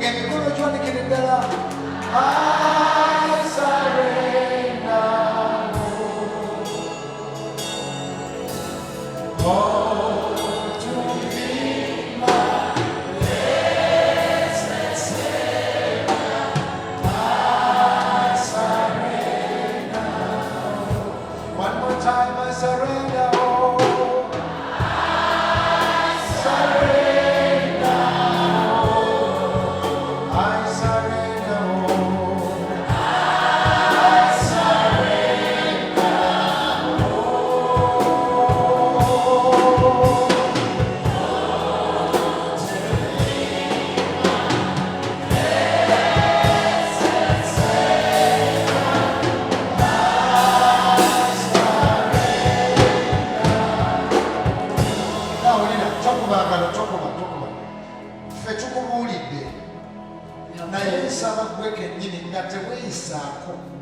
Emikono gy'onikira ddala. I surrender all to thee, my blessed Savior. I surrender. One more time, I surrender all.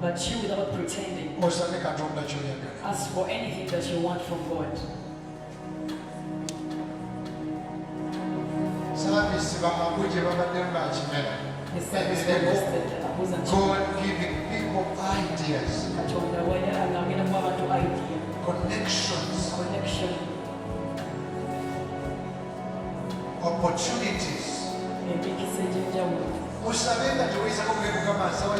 But you, without pretending, ask for anything that you want from God. The service God giving people ideas, connections, opportunities. Usabe nga tuweza kumekuka masawa